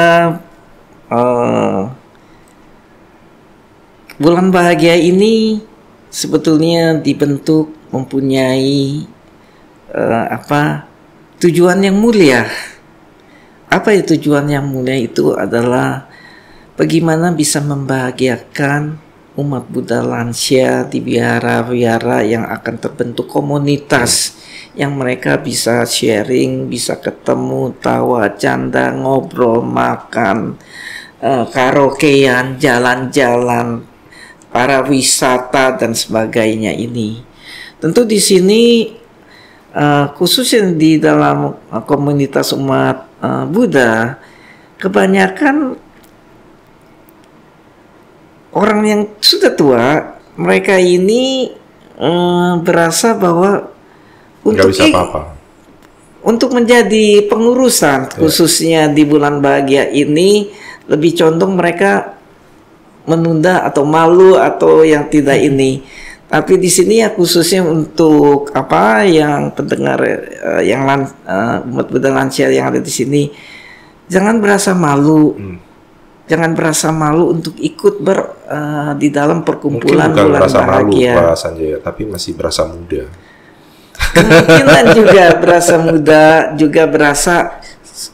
bulan bahagia ini sebetulnya dibentuk mempunyai tujuan yang mulia. Apa itu tujuan yang mulia? Itu adalah bagaimana bisa membahagiakan umat Buddha lansia di wihara-wihara yang akan terbentuk komunitas yang mereka bisa sharing, bisa ketemu, tawa, canda, ngobrol, makan, karaokean, jalan-jalan, para wisata dan sebagainya ini. Tentu di sini khususnya di dalam komunitas umat Buddha, kebanyakan orang yang sudah tua, mereka ini berasa bahwa untuk menjadi pengurusan, khususnya di bulan bahagia ini, lebih condong mereka menunda atau malu atau yang tidak ini. Tapi di sini ya khususnya untuk apa yang pendengar umat Buddha lansia yang ada di sini, jangan berasa malu. Jangan berasa malu untuk ikut di dalam perkumpulan mungkin bukan bulan berasa bahagia. malu Pak Sanjaya, tapi masih berasa muda. Kemungkinan juga berasa muda, juga berasa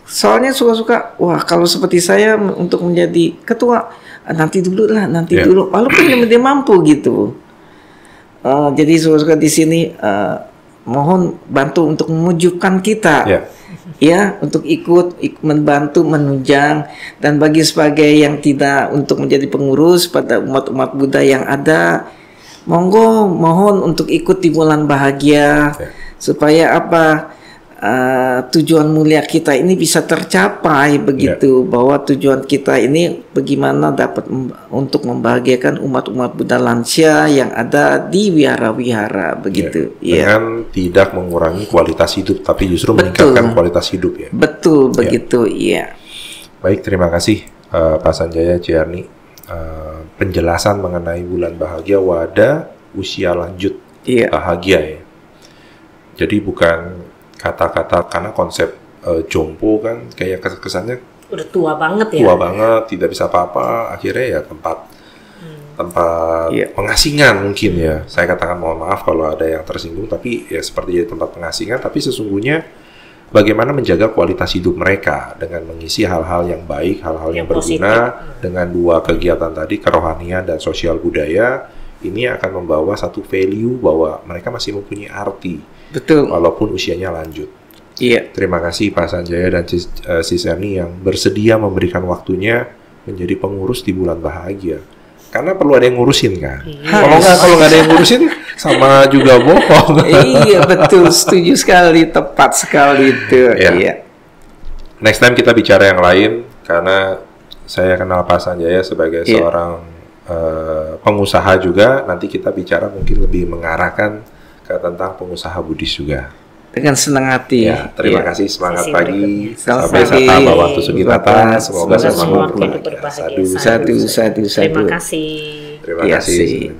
soalnya suka-suka. Wah, kalau seperti saya untuk menjadi ketua nanti dulu lah, nanti dulu. Walaupun dia mampu gitu. Jadi suka-suka di sini mohon bantu untuk memujukkan kita. Ya, untuk ikut membantu menunjang, dan bagi sebagai yang tidak untuk menjadi pengurus pada umat-umat Buddha yang ada, monggo mohon untuk ikut di bulan bahagia supaya apa tujuan mulia kita ini bisa tercapai begitu, bahwa tujuan kita ini bagaimana dapat untuk membahagiakan umat-umat Buddha lansia yang ada di wihara-wihara begitu. Dengan tidak mengurangi kualitas hidup, tapi justru meningkatkan kualitas hidup ya. Betul begitu, iya. Baik, terima kasih Pak Sanjaya Ciarni, penjelasan mengenai bulan bahagia wadah usia lanjut bahagia ya. Jadi bukan kata-kata, karena konsep jompo kan kayak kesannya udah tua banget ya. Tua banget, tidak bisa apa-apa, akhirnya ya tempat pengasingan mungkin ya. Saya katakan mohon maaf kalau ada yang tersinggung, tapi ya seperti jadi tempat pengasingan, tapi sesungguhnya bagaimana menjaga kualitas hidup mereka dengan mengisi hal-hal yang baik, hal-hal yang berguna dengan dua kegiatan tadi, kerohanian dan sosial budaya. Ini akan membawa satu value bahwa mereka masih mempunyai arti. Betul. Walaupun usianya lanjut. Iya. Terima kasih Pak Sanjaya dan Sis Erni yang bersedia memberikan waktunya menjadi pengurus di bulan bahagia. Karena perlu ada yang ngurusin kan. Kalau nggak ada yang ngurusin sama juga bohong. Iya betul, setuju sekali, tepat sekali itu. Iya. Next time kita bicara yang lain, karena saya kenal Pak Sanjaya sebagai seorang pengusaha juga. Nanti kita bicara mungkin lebih mengarahkan ke tentang pengusaha Buddhis juga. Dengan senang hati. Terima kasih, semangat pagi. Sampai Sata Bhawantu Sugitata. Semoga semua hidup berbahagia. Satu. Terima kasih. Terima kasih.